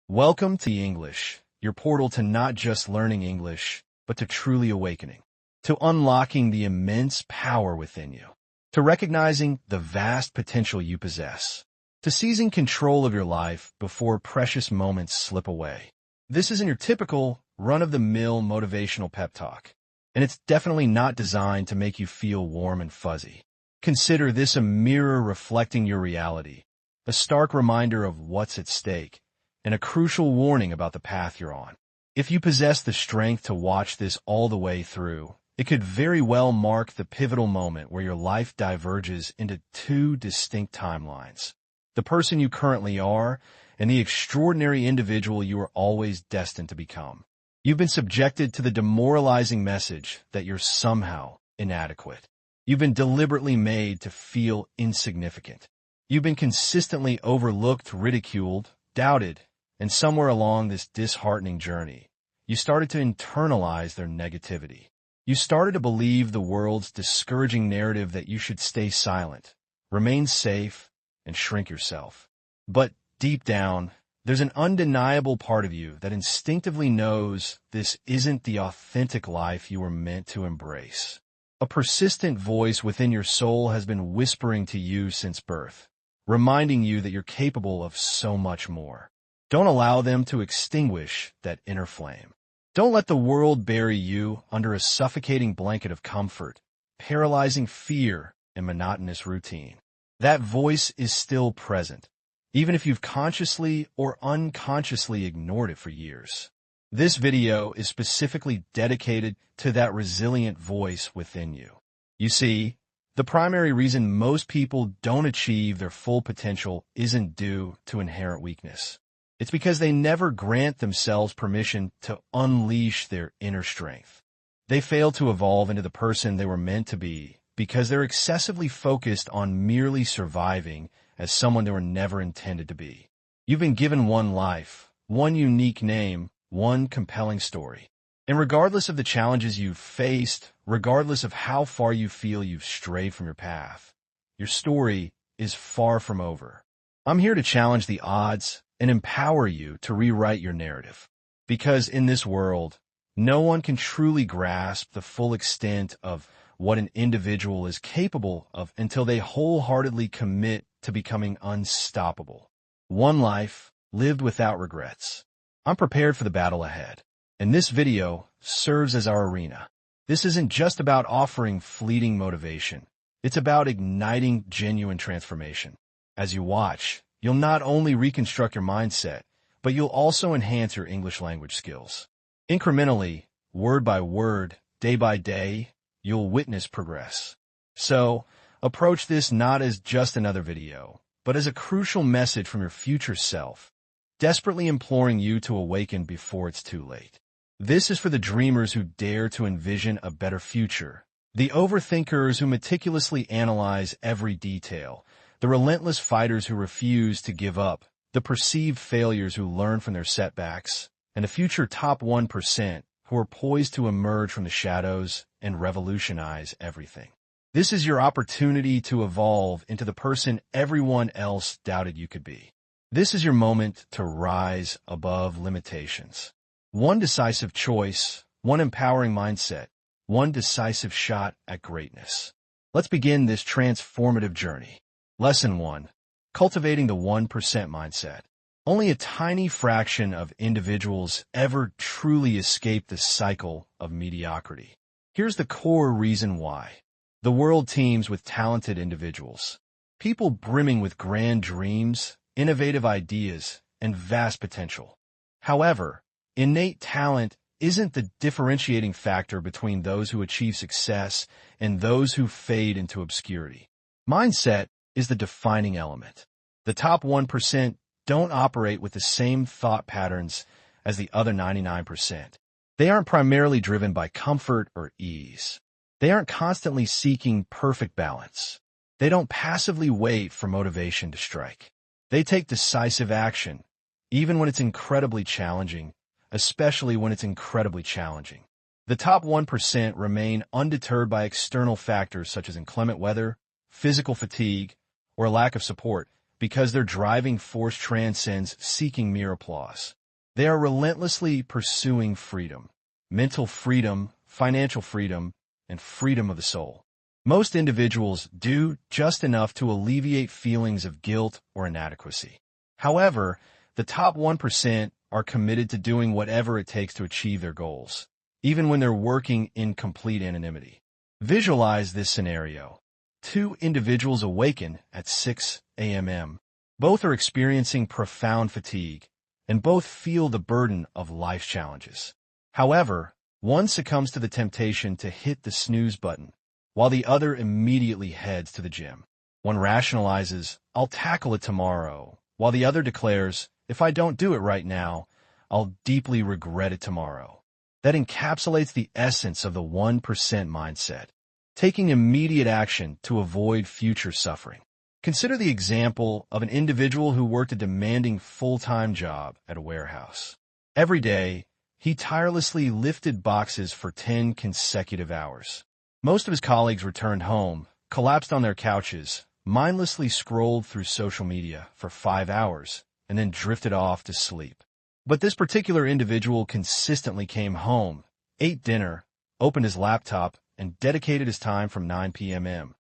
Welcome to English, your portal to not just learning English, but to truly awakening, to unlocking the immense power within you, to recognizing the vast potential you possess, to seizing control of your life before precious moments slip away. This isn't your typical, run-of-the-mill motivational pep talk, and it's definitely not designed to make you feel warm and fuzzy. Consider this a mirror reflecting your reality, a stark reminder of what's at stake, and a crucial warning about the path you're on. If you possess the strength to watch this all the way through, it could very well mark the pivotal moment where your life diverges into two distinct timelines: the person you currently are and the extraordinary individual you are always destined to become. You've been subjected to the demoralizing message that you're somehow inadequate. You've been deliberately made to feel insignificant. You've been consistently overlooked, ridiculed, doubted, and somewhere along this disheartening journey, you started to internalize their negativity. You started to believe the world's discouraging narrative that you should stay silent, remain safe, and shrink yourself. But deep down, there's an undeniable part of you that instinctively knows this isn't the authentic life you were meant to embrace. A persistent voice within your soul has been whispering to you since birth, reminding you that you're capable of so much more. Don't allow them to extinguish that inner flame. Don't let the world bury you under a suffocating blanket of comfort, paralyzing fear, and monotonous routine. That voice is still present, even if you've consciously or unconsciously ignored it for years. This video is specifically dedicated to that resilient voice within you. You see, the primary reason most people don't achieve their full potential isn't due to inherent weakness. It's because they never grant themselves permission to unleash their inner strength. They fail to evolve into the person they were meant to be because they're excessively focused on merely surviving as someone they were never intended to be. You've been given one life, one unique name, one compelling story. And regardless of the challenges you've faced, regardless of how far you feel you've strayed from your path, your story is far from over. I'm here to challenge the odds and empower you to rewrite your narrative. Because in this world, no one can truly grasp the full extent of what an individual is capable of until they wholeheartedly commit to becoming unstoppable. One life lived without regrets. I'm prepared for the battle ahead, and this video serves as our arena. This isn't just about offering fleeting motivation. It's about igniting genuine transformation. As you watch, you'll not only reconstruct your mindset, but you'll also enhance your English language skills. Incrementally, word by word, day by day, you'll witness progress. So, approach this not as just another video, but as a crucial message from your future self, desperately imploring you to awaken before it's too late. This is for the dreamers who dare to envision a better future, the overthinkers who meticulously analyze every detail, the relentless fighters who refuse to give up, the perceived failures who learn from their setbacks, and the future top 1% who are poised to emerge from the shadows and revolutionize everything. This is your opportunity to evolve into the person everyone else doubted you could be. This is your moment to rise above limitations. One decisive choice, one empowering mindset, one decisive shot at greatness. Let's begin this transformative journey. Lesson 1. Cultivating the 1% mindset. Only a tiny fraction of individuals ever truly escape the cycle of mediocrity. Here's the core reason why. The world teems with talented individuals, people brimming with grand dreams, innovative ideas, and vast potential. However, innate talent isn't the differentiating factor between those who achieve success and those who fade into obscurity. Mindset is the defining element. The top 1% don't operate with the same thought patterns as the other 99%. They aren't primarily driven by comfort or ease. They aren't constantly seeking perfect balance. They don't passively wait for motivation to strike. They take decisive action, even when it's incredibly challenging, especially when it's incredibly challenging. The top 1% remain undeterred by external factors such as inclement weather, physical fatigue, or a lack of support, because their driving force transcends seeking mere applause. They are relentlessly pursuing freedom, mental freedom, financial freedom, and freedom of the soul. Most individuals do just enough to alleviate feelings of guilt or inadequacy. However, the top 1% are committed to doing whatever it takes to achieve their goals, even when they're working in complete anonymity. Visualize this scenario. Two individuals awaken at 6 a.m. Both are experiencing profound fatigue, and both feel the burden of life's challenges. However, one succumbs to the temptation to hit the snooze button, while the other immediately heads to the gym. One rationalizes, "I'll tackle it tomorrow," while the other declares, "If I don't do it right now, I'll deeply regret it tomorrow." That encapsulates the essence of the 1% mindset, taking immediate action to avoid future suffering. Consider the example of an individual who worked a demanding full-time job at a warehouse. Every day, he tirelessly lifted boxes for 10 consecutive hours. Most of his colleagues returned home, collapsed on their couches, mindlessly scrolled through social media for 5 hours, and then drifted off to sleep. But this particular individual consistently came home, ate dinner, opened his laptop, and dedicated his time from 9 p.m.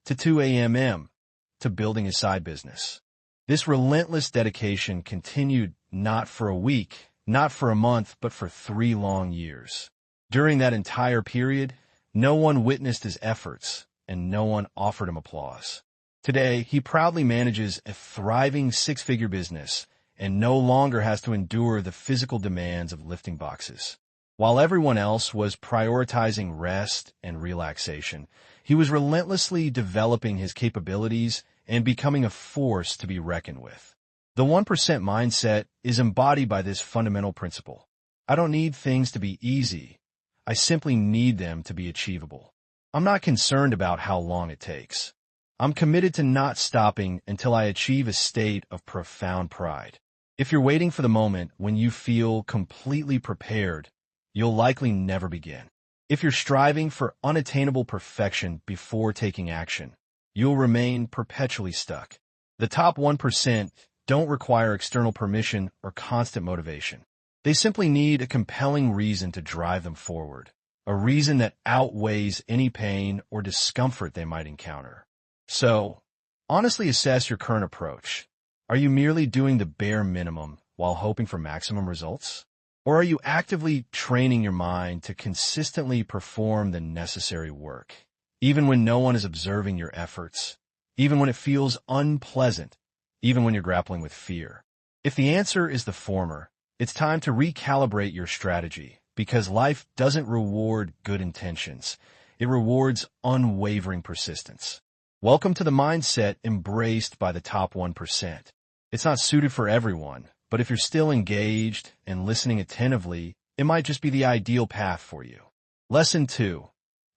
to 2 a.m. to building his side business. This relentless dedication continued not for a week, not for a month, but for 3 long years. During that entire period, no one witnessed his efforts, and no one offered him applause. Today, he proudly manages a thriving 6-figure business and no longer has to endure the physical demands of lifting boxes. While everyone else was prioritizing rest and relaxation, he was relentlessly developing his capabilities and becoming a force to be reckoned with. The 1% mindset is embodied by this fundamental principle. I don't need things to be easy. I simply need them to be achievable. I'm not concerned about how long it takes. I'm committed to not stopping until I achieve a state of profound pride. If you're waiting for the moment when you feel completely prepared, you'll likely never begin. If you're striving for unattainable perfection before taking action, you'll remain perpetually stuck. The top 1% don't require external permission or constant motivation. They simply need a compelling reason to drive them forward, a reason that outweighs any pain or discomfort they might encounter. So, honestly assess your current approach. Are you merely doing the bare minimum while hoping for maximum results? Or are you actively training your mind to consistently perform the necessary work, even when no one is observing your efforts, even when it feels unpleasant, even when you're grappling with fear? If the answer is the former, it's time to recalibrate your strategy, because life doesn't reward good intentions. It rewards unwavering persistence. Welcome to the mindset embraced by the top 1%. It's not suited for everyone, but if you're still engaged and listening attentively, it might just be the ideal path for you. Lesson 2.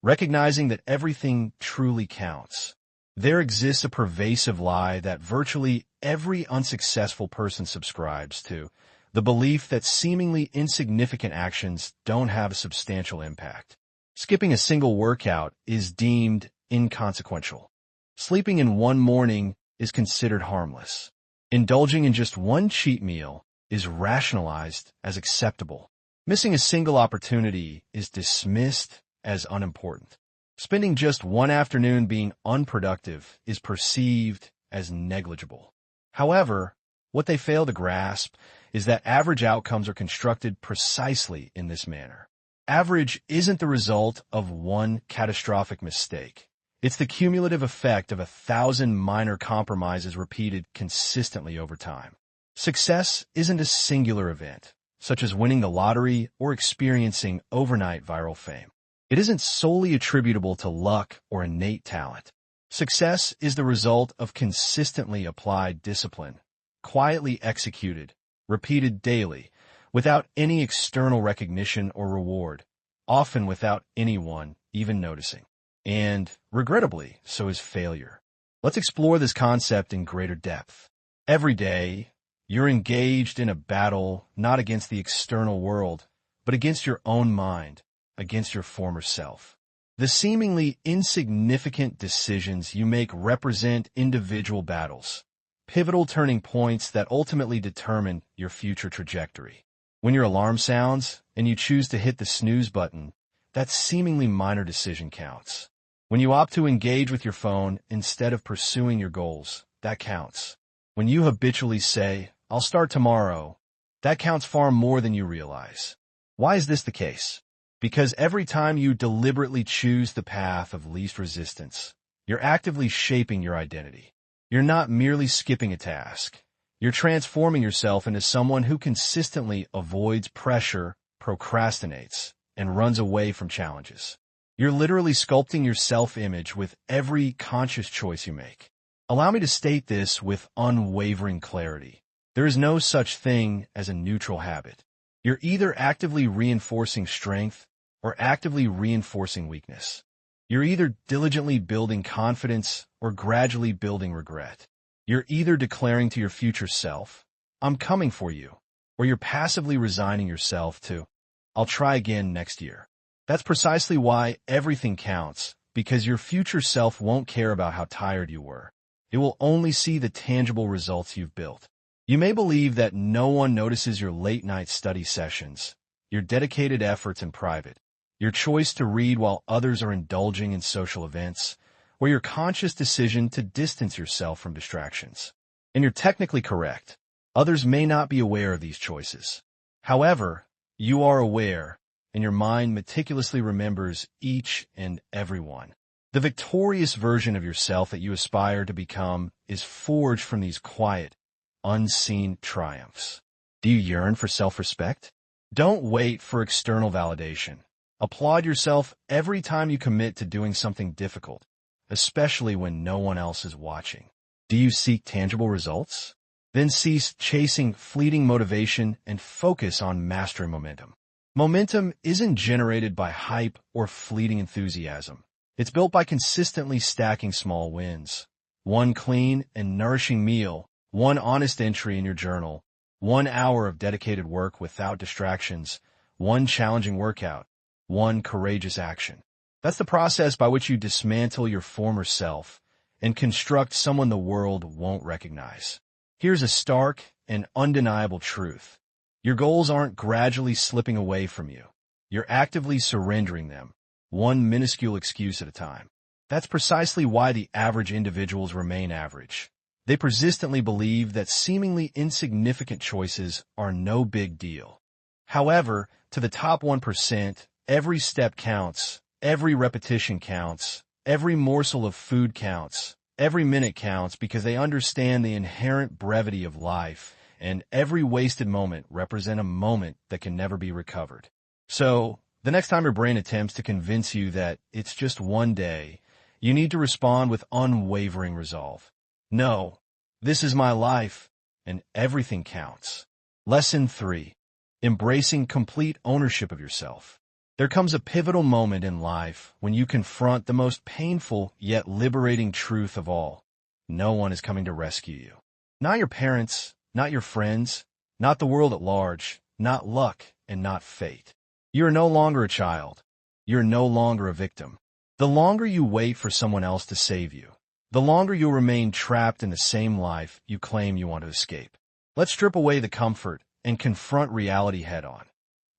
Recognizing that everything truly counts. There exists a pervasive lie that virtually every unsuccessful person subscribes to, the belief that seemingly insignificant actions don't have a substantial impact. Skipping a single workout is deemed inconsequential. Sleeping in one morning is considered harmless. Indulging in just one cheat meal is rationalized as acceptable. Missing a single opportunity is dismissed as unimportant. Spending just one afternoon being unproductive is perceived as negligible. However, what they fail to grasp is that average outcomes are constructed precisely in this manner. Average isn't the result of one catastrophic mistake. It's the cumulative effect of 1,000 minor compromises repeated consistently over time. Success isn't a singular event, such as winning the lottery or experiencing overnight viral fame. It isn't solely attributable to luck or innate talent. Success is the result of consistently applied discipline, quietly executed, repeated daily, without any external recognition or reward, often without anyone even noticing. And, regrettably, so is failure. Let's explore this concept in greater depth. Every day, you're engaged in a battle not against the external world, but against your own mind, against your former self. The seemingly insignificant decisions you make represent individual battles, pivotal turning points that ultimately determine your future trajectory. When your alarm sounds and you choose to hit the snooze button, that seemingly minor decision counts. When you opt to engage with your phone instead of pursuing your goals, that counts. When you habitually say, "I'll start tomorrow," that counts far more than you realize. Why is this the case? Because every time you deliberately choose the path of least resistance, you're actively shaping your identity. You're not merely skipping a task. You're transforming yourself into someone who consistently avoids pressure, procrastinates, and runs away from challenges. You're literally sculpting your self-image with every conscious choice you make. Allow me to state this with unwavering clarity. There is no such thing as a neutral habit. You're either actively reinforcing strength or actively reinforcing weakness. You're either diligently building confidence or gradually building regret. You're either declaring to your future self, "I'm coming for you," or you're passively resigning yourself to, "I'll try again next year." That's precisely why everything counts, because your future self won't care about how tired you were. It will only see the tangible results you've built. You may believe that no one notices your late-night study sessions, your dedicated efforts in private, your choice to read while others are indulging in social events, or your conscious decision to distance yourself from distractions. And you're technically correct. Others may not be aware of these choices. However, you are aware, and your mind meticulously remembers each and every one. The victorious version of yourself that you aspire to become is forged from these quiet, unseen triumphs. Do you yearn for self-respect? Don't wait for external validation. Applaud yourself every time you commit to doing something difficult, especially when no one else is watching. Do you seek tangible results? Then cease chasing fleeting motivation and focus on mastering momentum. Momentum isn't generated by hype or fleeting enthusiasm. It's built by consistently stacking small wins. One clean and nourishing meal, one honest entry in your journal, 1 hour of dedicated work without distractions, one challenging workout, one courageous action. That's the process by which you dismantle your former self and construct someone the world won't recognize. Here's a stark and undeniable truth. Your goals aren't gradually slipping away from you. You're actively surrendering them, one minuscule excuse at a time. That's precisely why the average individuals remain average. They persistently believe that seemingly insignificant choices are no big deal. However, to the top 1%, every step counts, every repetition counts, every morsel of food counts, every minute counts because they understand the inherent brevity of life, and every wasted moment represents a moment that can never be recovered. So, the next time your brain attempts to convince you that it's just one day, you need to respond with unwavering resolve. No, this is my life, and everything counts. Lesson 3. Embracing complete ownership of yourself. There comes a pivotal moment in life when you confront the most painful yet liberating truth of all. No one is coming to rescue you. Not your parents, not your friends, not the world at large, not luck, and not fate. You are no longer a child. You are no longer a victim. The longer you wait for someone else to save you, the longer you'll remain trapped in the same life you claim you want to escape. Let's strip away the comfort and confront reality head-on.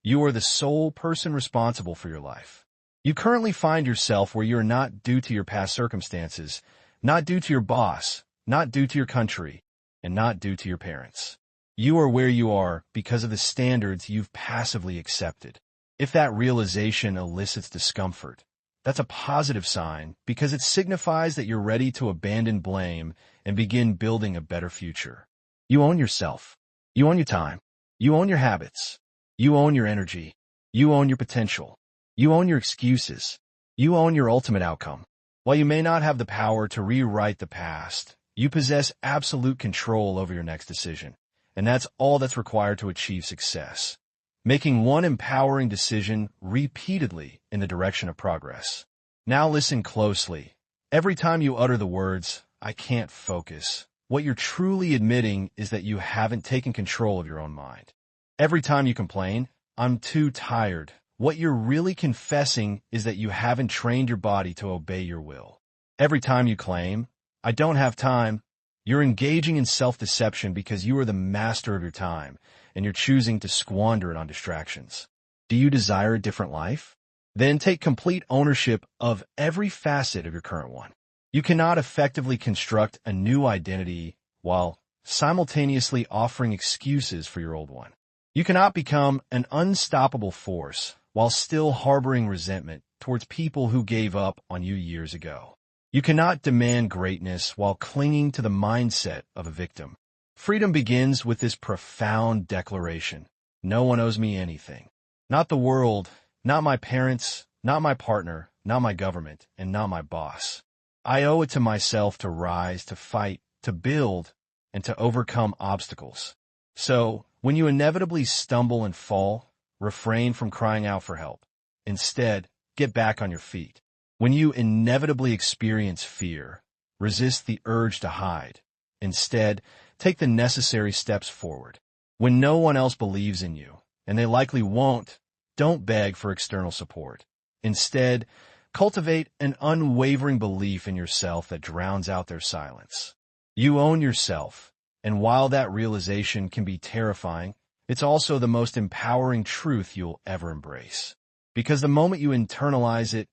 You are the sole person responsible for your life. You currently find yourself where you are not due to your past circumstances, not due to your boss, not due to your country, and not due to your parents. You are where you are because of the standards you've passively accepted. If that realization elicits discomfort, that's a positive sign because it signifies that you're ready to abandon blame and begin building a better future. You own yourself. You own your time. You own your habits. You own your energy. You own your potential. You own your excuses. You own your ultimate outcome. While you may not have the power to rewrite the past, you possess absolute control over your next decision, and that's all that's required to achieve success. Making one empowering decision repeatedly in the direction of progress. Now listen closely. Every time you utter the words, "I can't focus," what you're truly admitting is that you haven't taken control of your own mind. Every time you complain, "I'm too tired," what you're really confessing is that you haven't trained your body to obey your will. Every time you claim, "I don't have time," You're engaging in self-deception because you are the master of your time, and you're choosing to squander it on distractions. Do you desire a different life? Then take complete ownership of every facet of your current one. You cannot effectively construct a new identity while simultaneously offering excuses for your old one. You cannot become an unstoppable force while still harboring resentment towards people who gave up on you years ago. You cannot demand greatness while clinging to the mindset of a victim. Freedom begins with this profound declaration: no one owes me anything. Not the world, not my parents, not my partner, not my government, and not my boss. I owe it to myself to rise, to fight, to build, and to overcome obstacles. So, when you inevitably stumble and fall, refrain from crying out for help. Instead, get back on your feet. When you inevitably experience fear, resist the urge to hide. Instead, take the necessary steps forward. When no one else believes in you, and they likely won't, don't beg for external support. Instead, cultivate an unwavering belief in yourself that drowns out their silence. You own yourself, and while that realization can be terrifying, it's also the most empowering truth you'll ever embrace. Because the moment you internalize it,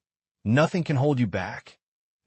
nothing can hold you back.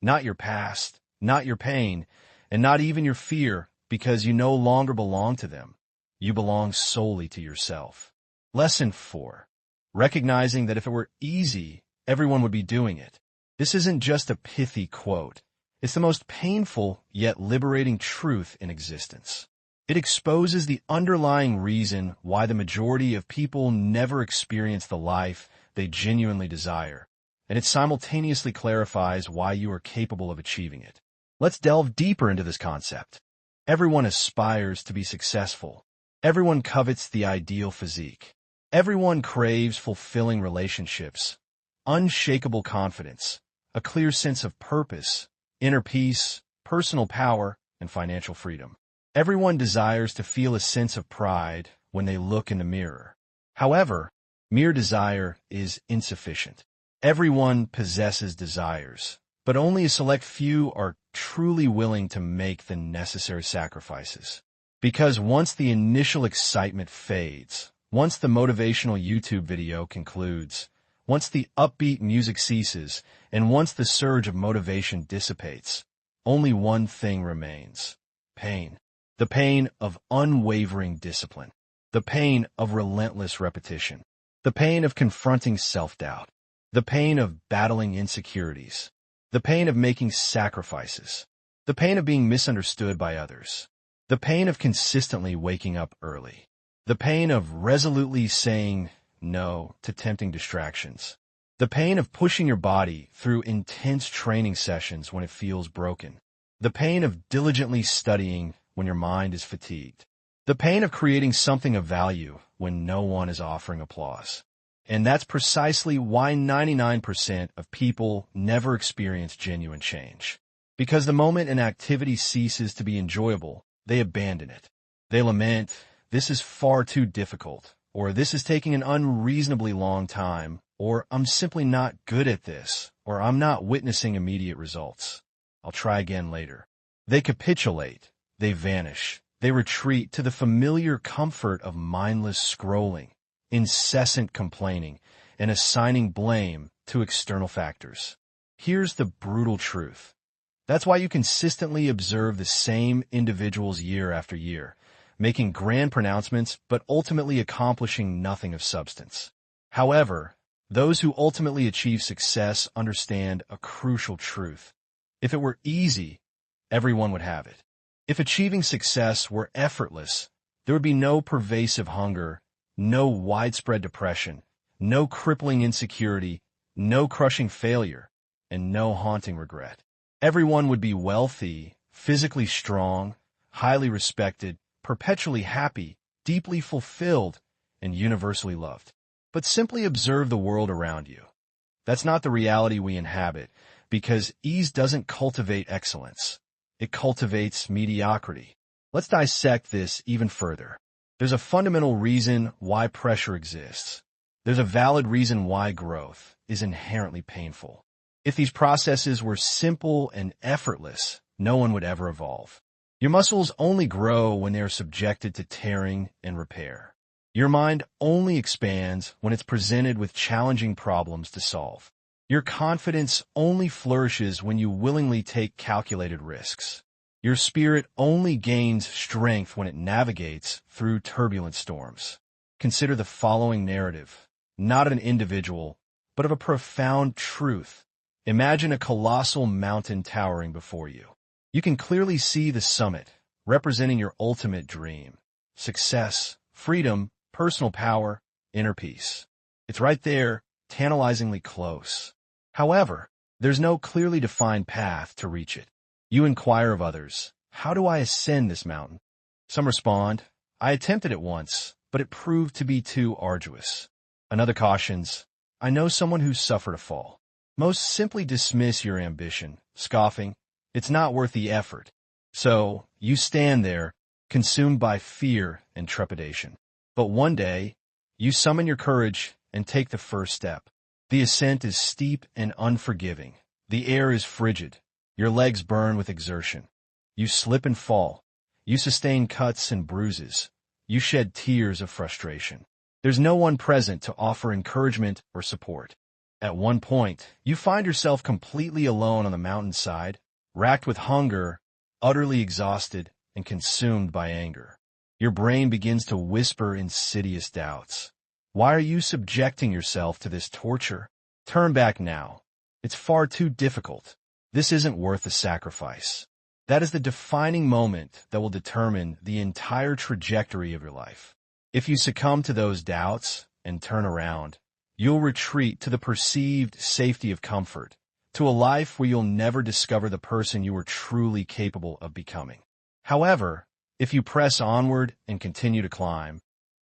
Not your past, not your pain, and not even your fear, because you no longer belong to them. You belong solely to yourself. Lesson 4. Recognizing that if it were easy, everyone would be doing it. This isn't just a pithy quote. It's the most painful yet liberating truth in existence. It exposes the underlying reason why the majority of people never experience the life they genuinely desire, and it simultaneously clarifies why you are capable of achieving it. Let's delve deeper into this concept. Everyone aspires to be successful. Everyone covets the ideal physique. Everyone craves fulfilling relationships, unshakable confidence, a clear sense of purpose, inner peace, personal power, and financial freedom. Everyone desires to feel a sense of pride when they look in the mirror. However, mere desire is insufficient. Everyone possesses desires, but only a select few are truly willing to make the necessary sacrifices. Because once the initial excitement fades, once the motivational YouTube video concludes, once the upbeat music ceases, and once the surge of motivation dissipates, only one thing remains: pain. The pain of unwavering discipline. The pain of relentless repetition. The pain of confronting self-doubt. The pain of battling insecurities. The pain of making sacrifices. The pain of being misunderstood by others. The pain of consistently waking up early. The pain of resolutely saying no to tempting distractions. The pain of pushing your body through intense training sessions when it feels broken. The pain of diligently studying when your mind is fatigued. The pain of creating something of value when no one is offering applause. And that's precisely why 99% of people never experience genuine change. Because the moment an activity ceases to be enjoyable, they abandon it. They lament, "This is far too difficult," or "This is taking an unreasonably long time," or "I'm simply not good at this," or "I'm not witnessing immediate results. I'll try again later." They capitulate. They vanish. They retreat to the familiar comfort of mindless scrolling, incessant complaining, and assigning blame to external factors. Here's the brutal truth. That's why you consistently observe the same individuals year after year, making grand pronouncements but ultimately accomplishing nothing of substance. However, those who ultimately achieve success understand a crucial truth. If it were easy, everyone would have it. If achieving success were effortless, there would be no pervasive hunger, no widespread depression, no crippling insecurity, no crushing failure, and no haunting regret. Everyone would be wealthy, physically strong, highly respected, perpetually happy, deeply fulfilled, and universally loved. But simply observe the world around you. That's not the reality we inhabit, because ease doesn't cultivate excellence. It cultivates mediocrity. Let's dissect this even further. There's a fundamental reason why pressure exists. There's a valid reason why growth is inherently painful. If these processes were simple and effortless, no one would ever evolve. Your muscles only grow when they are subjected to tearing and repair. Your mind only expands when it's presented with challenging problems to solve. Your confidence only flourishes when you willingly take calculated risks. Your spirit only gains strength when it navigates through turbulent storms. Consider the following narrative, not of an individual, but of a profound truth. Imagine a colossal mountain towering before you. You can clearly see the summit, representing your ultimate dream: success, freedom, personal power, inner peace. It's right there, tantalizingly close. However, there's no clearly defined path to reach it. You inquire of others, "How do I ascend this mountain?" Some respond, "I attempted it once, but it proved to be too arduous." Another cautions, "I know someone who suffered a fall." Most simply dismiss your ambition, scoffing, "It's not worth the effort." So, you stand there, consumed by fear and trepidation. But one day, you summon your courage and take the first step. The ascent is steep and unforgiving. The air is frigid. Your legs burn with exertion. You slip and fall. You sustain cuts and bruises. You shed tears of frustration. There's no one present to offer encouragement or support. At one point, you find yourself completely alone on the mountainside, racked with hunger, utterly exhausted, and consumed by anger. Your brain begins to whisper insidious doubts. Why are you subjecting yourself to this torture? Turn back now. It's far too difficult. This isn't worth the sacrifice. That is the defining moment that will determine the entire trajectory of your life. If you succumb to those doubts and turn around, you'll retreat to the perceived safety of comfort, to a life where you'll never discover the person you were truly capable of becoming. However, if you press onward and continue to climb,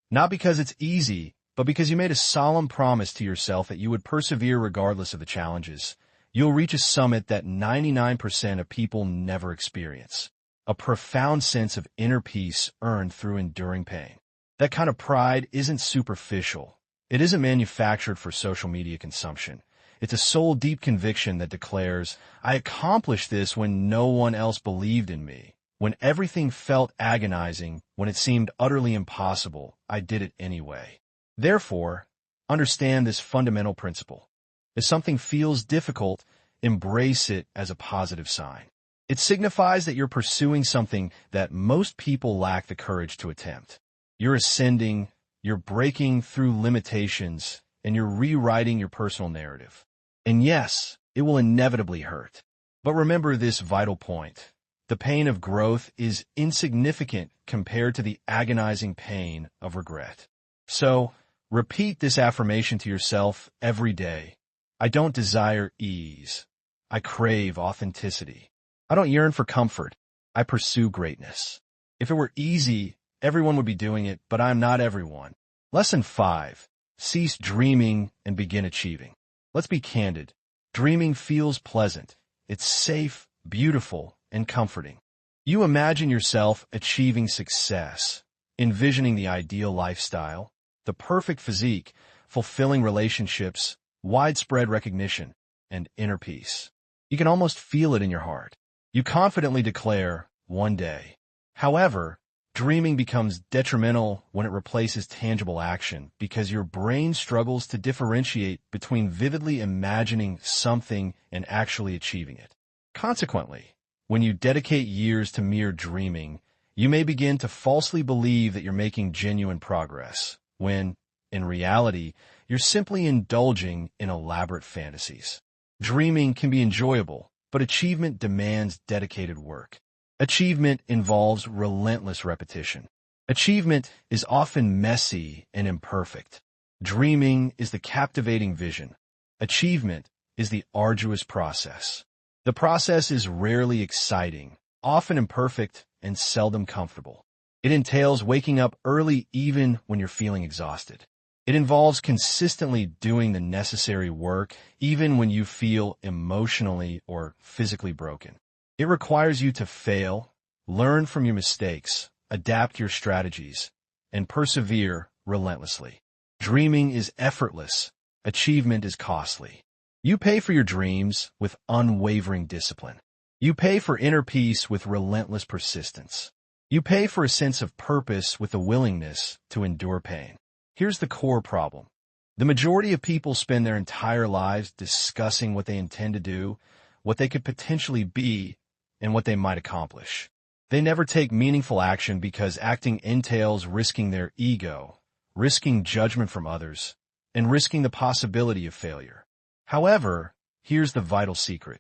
not because it's easy, but because you made a solemn promise to yourself that you would persevere regardless of the challenges, you'll reach a summit that 99% of people never experience: a profound sense of inner peace earned through enduring pain. That kind of pride isn't superficial. It isn't manufactured for social media consumption. It's a soul-deep conviction that declares, "I accomplished this when no one else believed in me. When everything felt agonizing, when it seemed utterly impossible, I did it anyway." Therefore, understand this fundamental principle. If something feels difficult, embrace it as a positive sign. It signifies that you're pursuing something that most people lack the courage to attempt. You're ascending, you're breaking through limitations, and you're rewriting your personal narrative. And yes, it will inevitably hurt. But remember this vital point: the pain of growth is insignificant compared to the agonizing pain of regret. So, repeat this affirmation to yourself every day. I don't desire ease. I crave authenticity. I don't yearn for comfort. I pursue greatness. If it were easy, everyone would be doing it, but I'm not everyone. Lesson 5. Cease dreaming and begin achieving. Let's be candid. Dreaming feels pleasant. It's safe, beautiful, and comforting. You imagine yourself achieving success, envisioning the ideal lifestyle, the perfect physique, fulfilling relationships, widespread recognition, and inner peace. You can almost feel it in your heart. You confidently declare, "One day." However, dreaming becomes detrimental when it replaces tangible action because your brain struggles to differentiate between vividly imagining something and actually achieving it. Consequently, when you dedicate years to mere dreaming, you may begin to falsely believe that you're making genuine progress, when, in reality, you're simply indulging in elaborate fantasies. Dreaming can be enjoyable, but achievement demands dedicated work. Achievement involves relentless repetition. Achievement is often messy and imperfect. Dreaming is the captivating vision. Achievement is the arduous process. The process is rarely exciting, often imperfect, and seldom comfortable. It entails waking up early even when you're feeling exhausted. It involves consistently doing the necessary work even when you feel emotionally or physically broken. It requires you to fail, learn from your mistakes, adapt your strategies, and persevere relentlessly. Dreaming is effortless. Achievement is costly. You pay for your dreams with unwavering discipline. You pay for inner peace with relentless persistence. You pay for a sense of purpose with a willingness to endure pain. Here's the core problem. The majority of people spend their entire lives discussing what they intend to do, what they could potentially be, and what they might accomplish. They never take meaningful action because acting entails risking their ego, risking judgment from others, and risking the possibility of failure. However, here's the vital secret.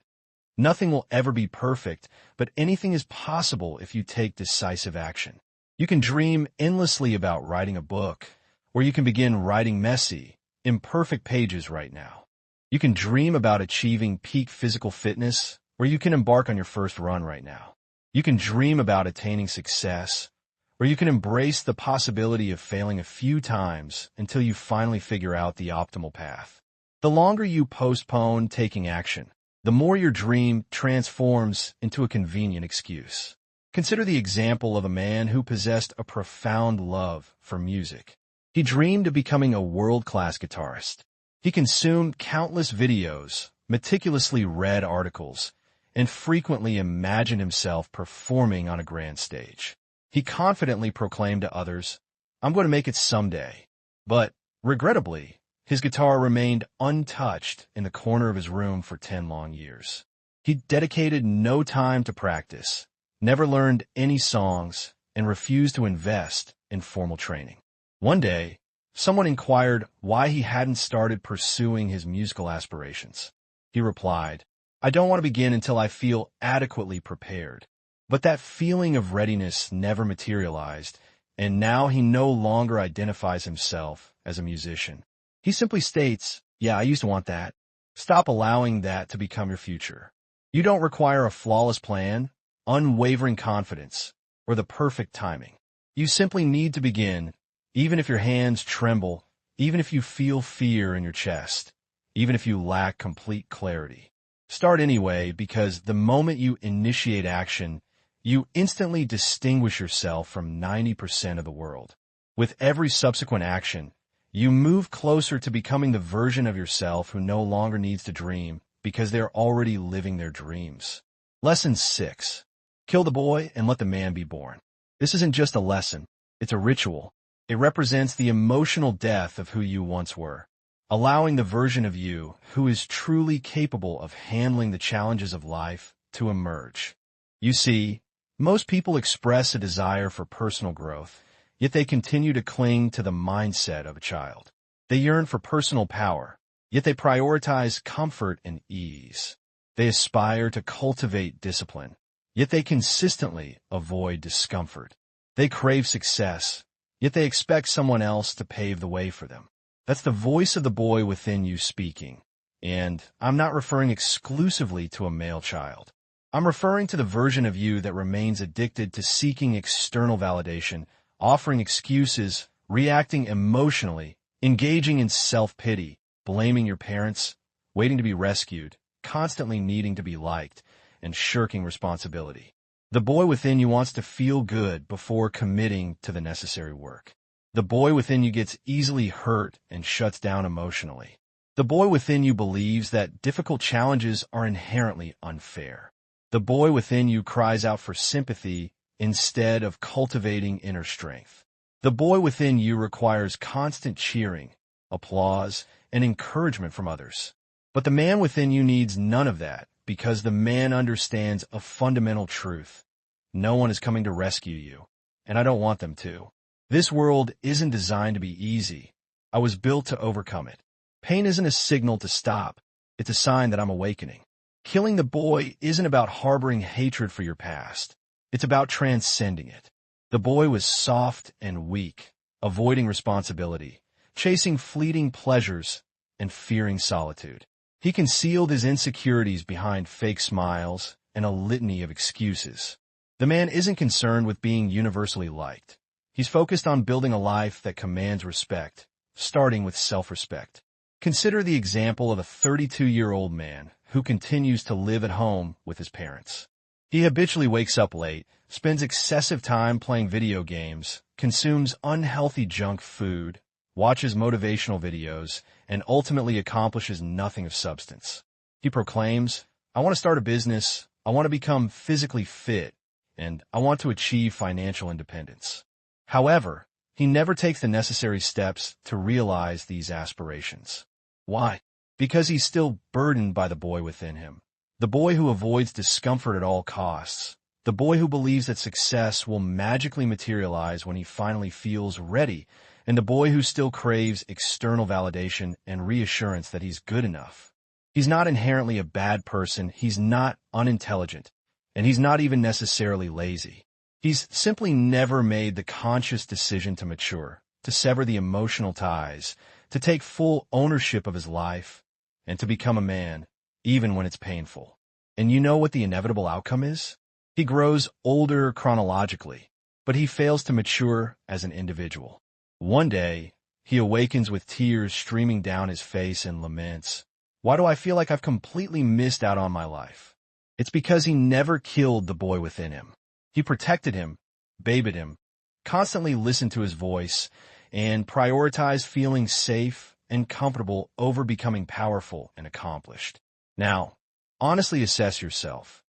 Nothing will ever be perfect, but anything is possible if you take decisive action. You can dream endlessly about writing a book, or you can begin writing messy, imperfect pages right now. You can dream about achieving peak physical fitness, or you can embark on your first run right now. You can dream about attaining success, or you can embrace the possibility of failing a few times until you finally figure out the optimal path. The longer you postpone taking action, the more your dream transforms into a convenient excuse. Consider the example of a man who possessed a profound love for music. He dreamed of becoming a world-class guitarist. He consumed countless videos, meticulously read articles, and frequently imagined himself performing on a grand stage. He confidently proclaimed to others, "I'm going to make it someday." But, regrettably, his guitar remained untouched in the corner of his room for 10 long years. He dedicated no time to practice, never learned any songs, and refused to invest in formal training. One day, someone inquired why he hadn't started pursuing his musical aspirations. He replied, "I don't want to begin until I feel adequately prepared." But that feeling of readiness never materialized, and now he no longer identifies himself as a musician. He simply states, "Yeah, I used to want that." Stop allowing that to become your future. You don't require a flawless plan, unwavering confidence, or the perfect timing. You simply need to begin, even if your hands tremble, even if you feel fear in your chest, even if you lack complete clarity. Start anyway, because the moment you initiate action, you instantly distinguish yourself from 90% of the world. With every subsequent action, you move closer to becoming the version of yourself who no longer needs to dream because they're already living their dreams. Lesson 6. Kill the boy and let the man be born. This isn't just a lesson, it's a ritual. It represents the emotional death of who you once were, allowing the version of you who is truly capable of handling the challenges of life to emerge. You see, most people express a desire for personal growth, yet they continue to cling to the mindset of a child. They yearn for personal power, yet they prioritize comfort and ease. They aspire to cultivate discipline, yet they consistently avoid discomfort. They crave success, yet they expect someone else to pave the way for them. That's the voice of the boy within you speaking. And I'm not referring exclusively to a male child. I'm referring to the version of you that remains addicted to seeking external validation, offering excuses, reacting emotionally, engaging in self-pity, blaming your parents, waiting to be rescued, constantly needing to be liked, and shirking responsibility. The boy within you wants to feel good before committing to the necessary work. The boy within you gets easily hurt and shuts down emotionally. The boy within you believes that difficult challenges are inherently unfair. The boy within you cries out for sympathy instead of cultivating inner strength. The boy within you requires constant cheering, applause, and encouragement from others. But the man within you needs none of that because the man understands a fundamental truth. No one is coming to rescue you, and I don't want them to. This world isn't designed to be easy. I was built to overcome it. Pain isn't a signal to stop. It's a sign that I'm awakening. Killing the boy isn't about harboring hatred for your past. It's about transcending it. The boy was soft and weak, avoiding responsibility, chasing fleeting pleasures, and fearing solitude. He concealed his insecurities behind fake smiles and a litany of excuses. The man isn't concerned with being universally liked. He's focused on building a life that commands respect, starting with self-respect. Consider the example of a 32-year-old man who continues to live at home with his parents. He habitually wakes up late, spends excessive time playing video games, consumes unhealthy junk food, watches motivational videos, and ultimately accomplishes nothing of substance. He proclaims, "I want to start a business. I want to become physically fit, and I want to achieve financial independence. However, he never takes the necessary steps to realize these aspirations. Why? Because he's still burdened by the boy within him. The boy who avoids discomfort at all costs. The boy who believes that success will magically materialize when he finally feels ready. And the boy who still craves external validation and reassurance that he's good enough. He's not inherently a bad person, he's not unintelligent, and he's not even necessarily lazy. He's simply never made the conscious decision to mature, to sever the emotional ties, to take full ownership of his life, and to become a man, even when it's painful. And you know what the inevitable outcome is? He grows older chronologically, but he fails to mature as an individual. One day, he awakens with tears streaming down his face and laments, "Why do I feel like I've completely missed out on my life?" It's because he never killed the boy within him. He protected him, babied him, constantly listened to his voice, and prioritized feeling safe and comfortable over becoming powerful and accomplished. Now, honestly assess yourself.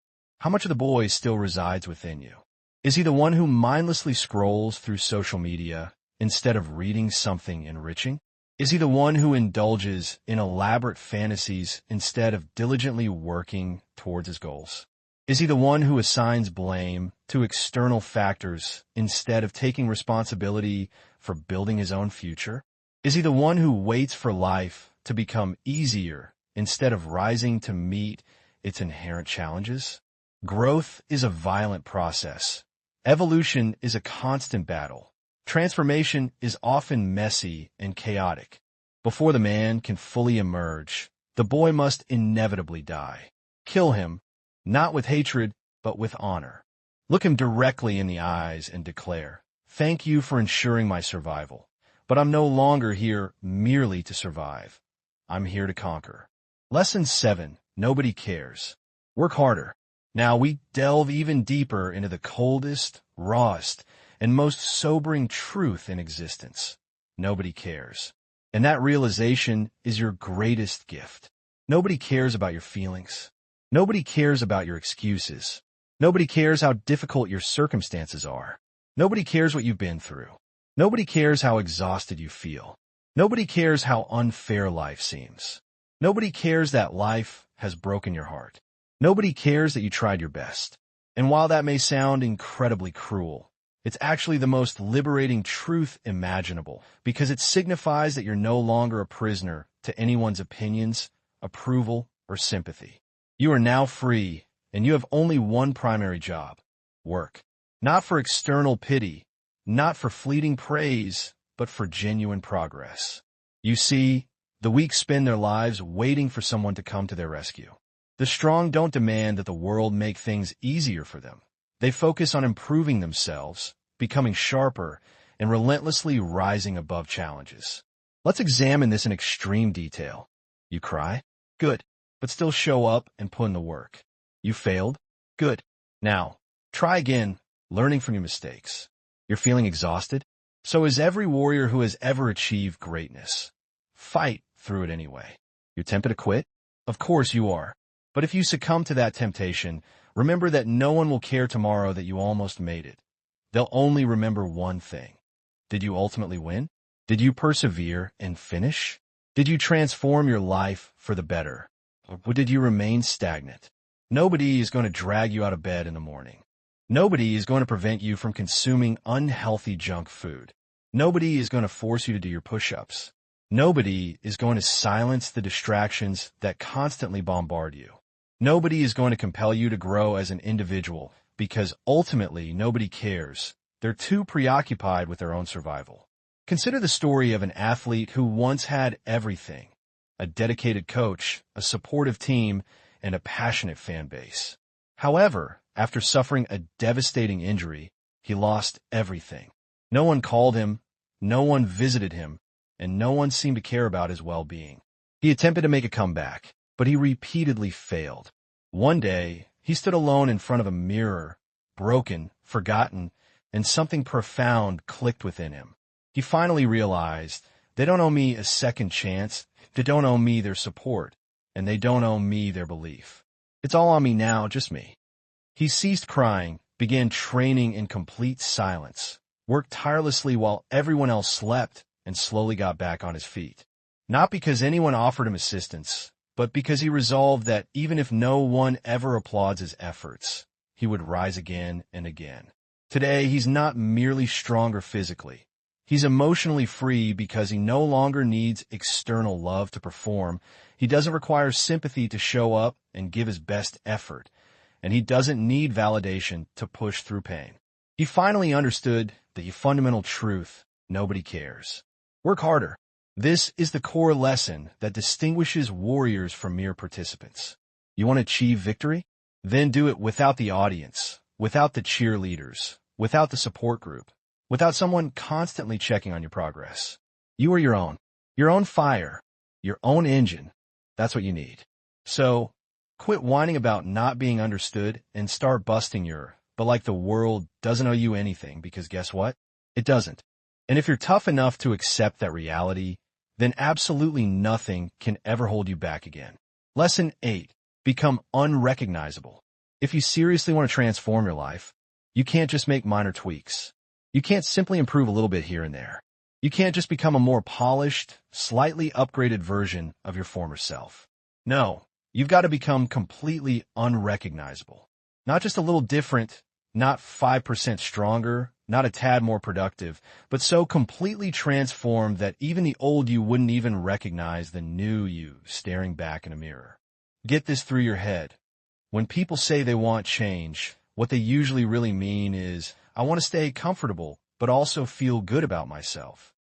How much of the boy still resides within you? Is he the one who mindlessly scrolls through social media instead of reading something enriching? Is he the one who indulges in elaborate fantasies instead of diligently working towards his goals? Is he the one who assigns blame to external factors instead of taking responsibility for building his own future? Is he the one who waits for life to become easier instead of rising to meet its inherent challenges? Growth is a violent process. Evolution is a constant battle. Transformation is often messy and chaotic. Before the man can fully emerge, the boy must inevitably die. Kill him, not with hatred, but with honor. Look him directly in the eyes and declare, "Thank you for ensuring my survival, but I'm no longer here merely to survive. I'm here to conquer." Lesson 7. Nobody cares. Work harder. Now we delve even deeper into the coldest, rawest, and most sobering truth in existence. Nobody cares. And that realization is your greatest gift. Nobody cares about your feelings. Nobody cares about your excuses. Nobody cares how difficult your circumstances are. Nobody cares what you've been through. Nobody cares how exhausted you feel. Nobody cares how unfair life seems. Nobody cares that life has broken your heart. Nobody cares that you tried your best. And while that may sound incredibly cruel, it's actually the most liberating truth imaginable, because it signifies that you're no longer a prisoner to anyone's opinions, approval, or sympathy. You are now free, and you have only one primary job: work. Not for external pity, not for fleeting praise, but for genuine progress. You see, the weak spend their lives waiting for someone to come to their rescue. The strong don't demand that the world make things easier for them. They focus on improving themselves, becoming sharper, and relentlessly rising above challenges. Let's examine this in extreme detail. You cry? Good. But still show up and put in the work. You failed? Good. Now, try again, learning from your mistakes. You're feeling exhausted? So is every warrior who has ever achieved greatness. Fight through it anyway. You're tempted to quit? Of course you are. But if you succumb to that temptation, remember that no one will care tomorrow that you almost made it. They'll only remember one thing. Did you ultimately win? Did you persevere and finish? Did you transform your life for the better? Or did you remain stagnant? Nobody is going to drag you out of bed in the morning. Nobody is going to prevent you from consuming unhealthy junk food. Nobody is going to force you to do your push-ups. Nobody is going to silence the distractions that constantly bombard you. Nobody is going to compel you to grow as an individual, because ultimately nobody cares. They're too preoccupied with their own survival. Consider the story of an athlete who once had everything: a dedicated coach, a supportive team, and a passionate fan base. However, after suffering a devastating injury, he lost everything. No one called him, no one visited him, and no one seemed to care about his well-being. He attempted to make a comeback, but he repeatedly failed. One day, he stood alone in front of a mirror, broken, forgotten, and something profound clicked within him. He finally realized, they don't owe me a second chance, they don't owe me their support, and they don't owe me their belief. It's all on me now, just me. He ceased crying, began training in complete silence, worked tirelessly while everyone else slept, and slowly got back on his feet. Not because anyone offered him assistance, but because he resolved that even if no one ever applauds his efforts, he would rise again and again. Today, he's not merely stronger physically. He's emotionally free because he no longer needs external love to perform. He doesn't require sympathy to show up and give his best effort, and he doesn't need validation to push through pain. He finally understood the fundamental truth: nobody cares. Work harder. This is the core lesson that distinguishes warriors from mere participants. You want to achieve victory? Then do it without the audience, without the cheerleaders, without the support group, without someone constantly checking on your progress. You are your own fire, your own engine. That's what you need. So, quit whining about not being understood and start busting but like the world doesn't owe you anything, because guess what? It doesn't. And if you're tough enough to accept that reality, then absolutely nothing can ever hold you back again. Lesson 8. Become unrecognizable. If you seriously want to transform your life, you can't just make minor tweaks. You can't simply improve a little bit here and there. You can't just become a more polished, slightly upgraded version of your former self. No, you've got to become completely unrecognizable. Not just a little different, not 5% stronger, not a tad more productive, but so completely transformed that even the old you wouldn't even recognize the new you staring back in a mirror. Get this through your head. When people say they want change, what they usually really mean is, I want to stay comfortable, but also feel good about myself.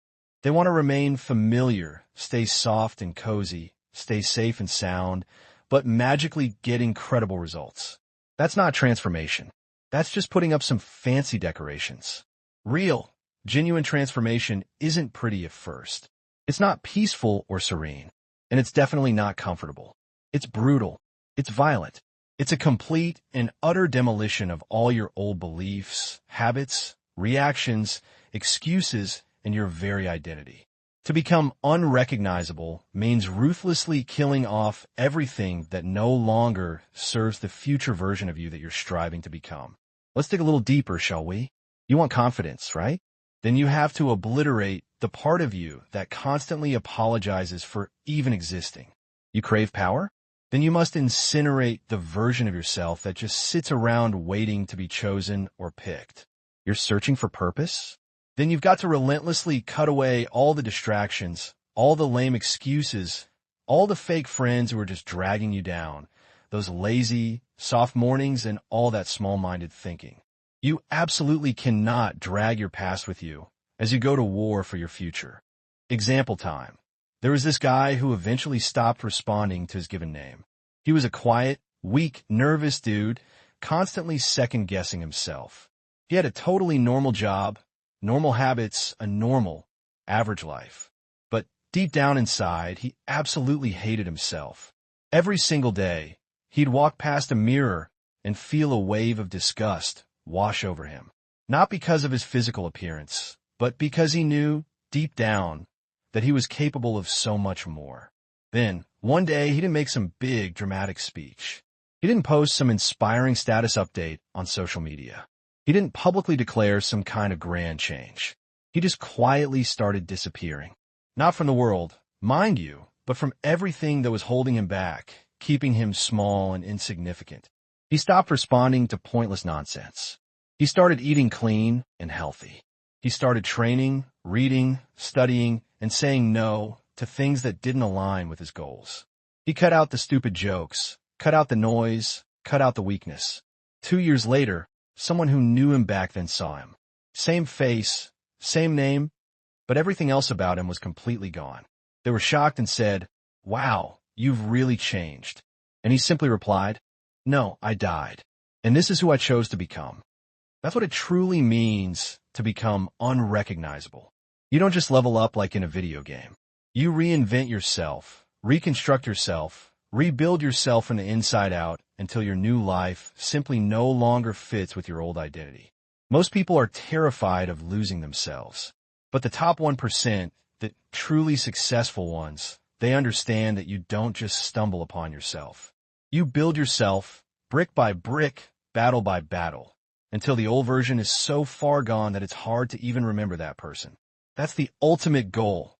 They want to remain familiar, stay soft and cozy, stay safe and sound, but magically get incredible results. That's not transformation. That's just putting up some fancy decorations. Real, genuine transformation isn't pretty at first. It's not peaceful or serene, and it's definitely not comfortable. It's brutal. It's violent. It's a complete and utter demolition of all your old beliefs, habits, reactions, excuses, and your very identity. To become unrecognizable means ruthlessly killing off everything that no longer serves the future version of you that you're striving to become. Let's dig a little deeper, shall we? You want confidence, right? Then you have to obliterate the part of you that constantly apologizes for even existing. You crave power? Then you must incinerate the version of yourself that just sits around waiting to be chosen or picked. You're searching for purpose? Then you've got to relentlessly cut away all the distractions, all the lame excuses, all the fake friends who are just dragging you down, those lazy, soft mornings, and all that small-minded thinking. You absolutely cannot drag your past with you as you go to war for your future. Example time. There was this guy who eventually stopped responding to his given name. He was a quiet, weak, nervous dude, constantly second-guessing himself. He had a totally normal job, normal habits, a normal, average life. But deep down inside, he absolutely hated himself. Every single day, he'd walk past a mirror and feel a wave of disgust wash over him. Not because of his physical appearance, but because he knew, deep down, that he was capable of so much more. Then, one day, he didn't make some big, dramatic speech. He didn't post some inspiring status update on social media. He didn't publicly declare some kind of grand change. He just quietly started disappearing. Not from the world, mind you, but from everything that was holding him back, keeping him small and insignificant. He stopped responding to pointless nonsense. He started eating clean and healthy. He started training, reading, studying, and saying no to things that didn't align with his goals. He cut out the stupid jokes, cut out the noise, cut out the weakness. 2 years later, someone who knew him back then saw him. Same face, same name, but everything else about him was completely gone. They were shocked and said, "Wow, you've really changed." And he simply replied, "No, I died. And this is who I chose to become." That's what it truly means to become unrecognizable. You don't just level up like in a video game. You reinvent yourself, reconstruct yourself, rebuild yourself from the inside out until your new life simply no longer fits with your old identity. Most people are terrified of losing themselves. But the top 1%, the truly successful ones, they understand that you don't just stumble upon yourself. You build yourself, brick by brick, battle by battle, until the old version is so far gone that it's hard to even remember that person. That's the ultimate goal.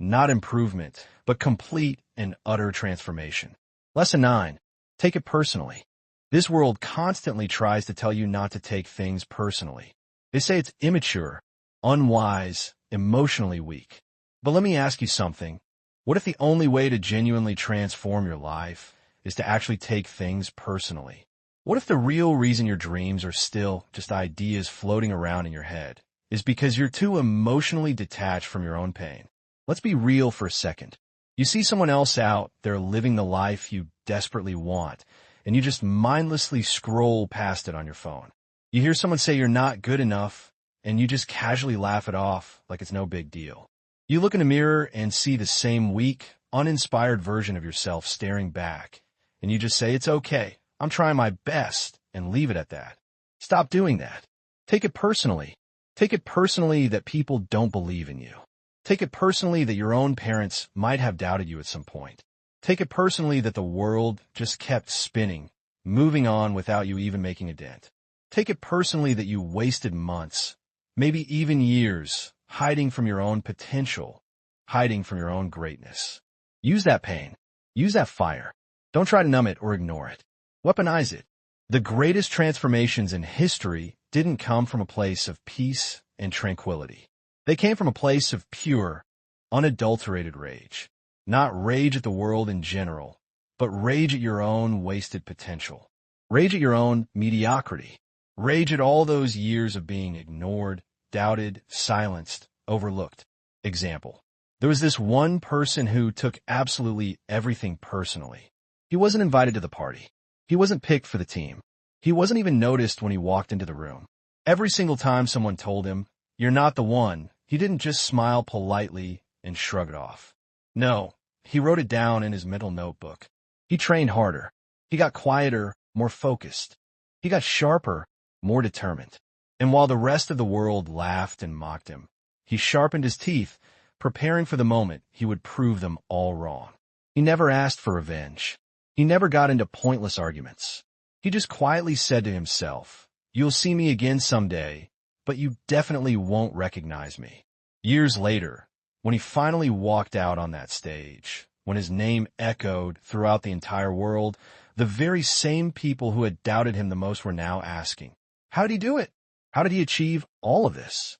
Not improvement, but complete and utter transformation. Lesson 9. Take it personally. This world constantly tries to tell you not to take things personally. They say it's immature, unwise, emotionally weak. But let me ask you something. What if the only way to genuinely transform your life is to actually take things personally? What if the real reason your dreams are still just ideas floating around in your head is because you're too emotionally detached from your own pain? Let's be real for a second. You see someone else out there living the life you desperately want, and you just mindlessly scroll past it on your phone. You hear someone say you're not good enough, and you just casually laugh it off like it's no big deal. You look in a mirror and see the same weak, uninspired version of yourself staring back, and you just say, "It's okay, I'm trying my best," and leave it at that. Stop doing that. Take it personally. Take it personally that people don't believe in you. Take it personally that your own parents might have doubted you at some point. Take it personally that the world just kept spinning, moving on without you even making a dent. Take it personally that you wasted months, maybe even years, hiding from your own potential, hiding from your own greatness. Use that pain. Use that fire. Don't try to numb it or ignore it. Weaponize it. The greatest transformations in history didn't come from a place of peace and tranquility. They came from a place of pure, unadulterated rage. Not rage at the world in general, but rage at your own wasted potential. Rage at your own mediocrity. Rage at all those years of being ignored, doubted, silenced, overlooked. Example. There was this one person who took absolutely everything personally. He wasn't invited to the party. He wasn't picked for the team. He wasn't even noticed when he walked into the room. Every single time someone told him, "You're not the one," he didn't just smile politely and shrug it off. No, he wrote it down in his mental notebook. He trained harder. He got quieter, more focused. He got sharper, more determined. And while the rest of the world laughed and mocked him, he sharpened his teeth, preparing for the moment he would prove them all wrong. He never asked for revenge. He never got into pointless arguments. He just quietly said to himself, "You'll see me again someday, but you definitely won't recognize me." Years later, when he finally walked out on that stage, when his name echoed throughout the entire world, the very same people who had doubted him the most were now asking, "How did he do it? How did he achieve all of this?"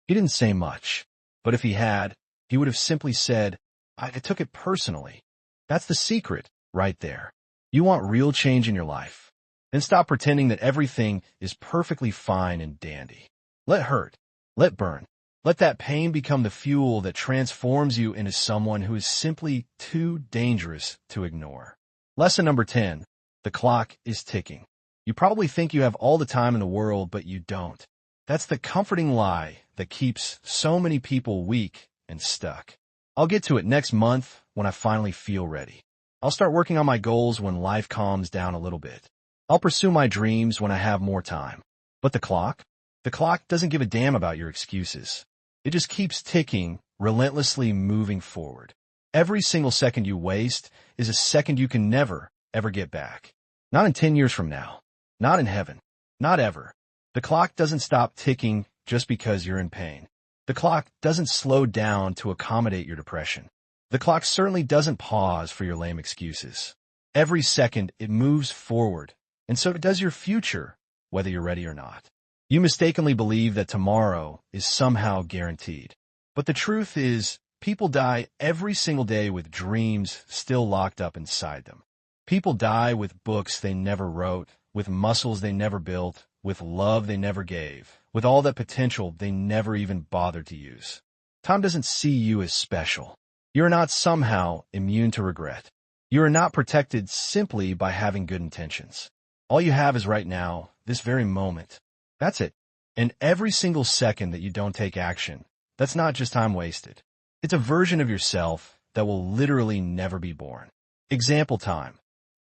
He didn't say much, but if he had, he would have simply said, I took it personally." That's the secret right there. You want real change in your life? Then stop pretending that everything is perfectly fine and dandy. Let hurt. Let burn. Let that pain become the fuel that transforms you into someone who is simply too dangerous to ignore. Lesson number 10. The clock is ticking. You probably think you have all the time in the world, but you don't. That's the comforting lie that keeps so many people weak and stuck. I'll get to it next month when I finally feel ready. I'll start working on my goals when life calms down a little bit. I'll pursue my dreams when I have more time. But the clock? The clock doesn't give a damn about your excuses. It just keeps ticking, relentlessly moving forward. Every single second you waste is a second you can never, ever get back. Not in 10 years from now. Not in heaven. Not ever. The clock doesn't stop ticking just because you're in pain. The clock doesn't slow down to accommodate your depression. The clock certainly doesn't pause for your lame excuses. Every second it moves forward, and so does your future, whether you're ready or not. You mistakenly believe that tomorrow is somehow guaranteed. But the truth is, people die every single day with dreams still locked up inside them. People die with books they never wrote, with muscles they never built, with love they never gave, with all that potential they never even bothered to use. Time doesn't see you as special. You are not somehow immune to regret. You are not protected simply by having good intentions. All you have is right now, this very moment. That's it. And every single second that you don't take action, that's not just time wasted. It's a version of yourself that will literally never be born. Example time.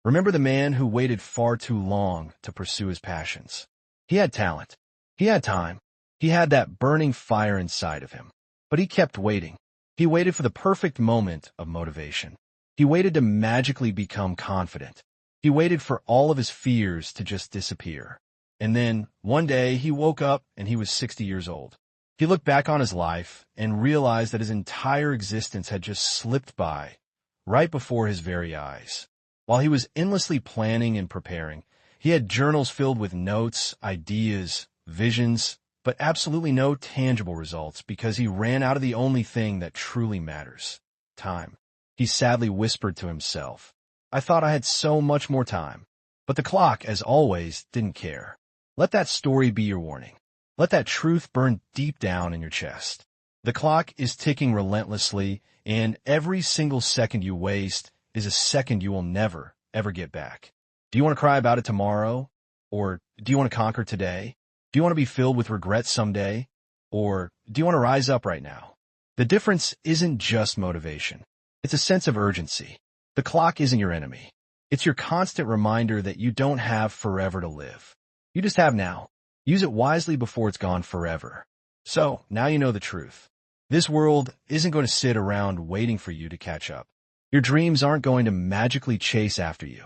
Remember the man who waited far too long to pursue his passions. He had talent. He had time. He had that burning fire inside of him. But he kept waiting. He waited for the perfect moment of motivation. He waited to magically become confident. He waited for all of his fears to just disappear. And then, one day, he woke up and he was 60 years old. He looked back on his life and realized that his entire existence had just slipped by, right before his very eyes. While he was endlessly planning and preparing, he had journals filled with notes, ideas, visions, but absolutely no tangible results because he ran out of the only thing that truly matters: time. He sadly whispered to himself, "I thought I had so much more time." But the clock, as always, didn't care. Let that story be your warning. Let that truth burn deep down in your chest. The clock is ticking relentlessly, and every single second you waste is a second you will never, ever get back. Do you want to cry about it tomorrow? Or do you want to conquer today? Do you want to be filled with regret someday? Or do you want to rise up right now? The difference isn't just motivation. It's a sense of urgency. The clock isn't your enemy. It's your constant reminder that you don't have forever to live. You just have now. Use it wisely before it's gone forever. So, now you know the truth. This world isn't going to sit around waiting for you to catch up. Your dreams aren't going to magically chase after you.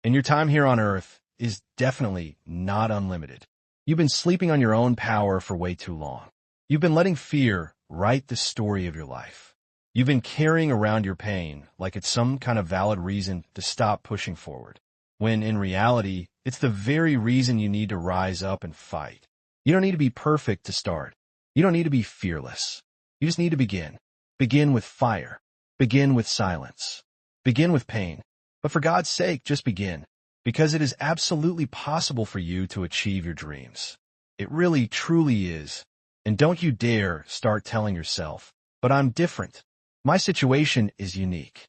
And your time here on Earth is definitely not unlimited. You've been sleeping on your own power for way too long. You've been letting fear write the story of your life. You've been carrying around your pain like it's some kind of valid reason to stop pushing forward, when in reality, it's the very reason you need to rise up and fight. You don't need to be perfect to start. You don't need to be fearless. You just need to begin. Begin with fire. Begin with silence. Begin with pain. But for God's sake, just begin, because it is absolutely possible for you to achieve your dreams. It really, truly is. And don't you dare start telling yourself, "But I'm different. My situation is unique."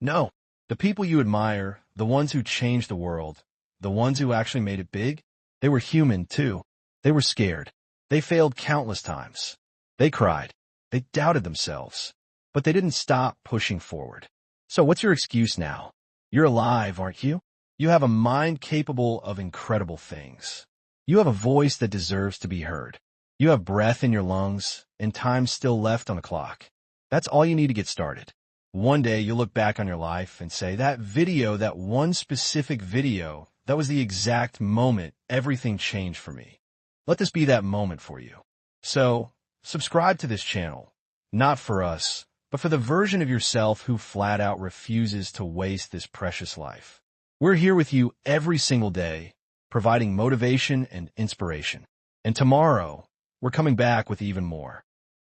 No, the people you admire, the ones who changed the world, the ones who actually made it big, they were human too. They were scared. They failed countless times. They cried. They doubted themselves. But they didn't stop pushing forward. So what's your excuse now? You're alive, aren't you? You have a mind capable of incredible things. You have a voice that deserves to be heard. You have breath in your lungs and time still left on the clock. That's all you need to get started. One day you'll look back on your life and say, that video, that one specific video, that was the exact moment everything changed for me. Let this be that moment for you. So, subscribe to this channel, not for us, but for the version of yourself who flat out refuses to waste this precious life. We're here with you every single day, providing motivation and inspiration. And tomorrow, we're coming back with even more.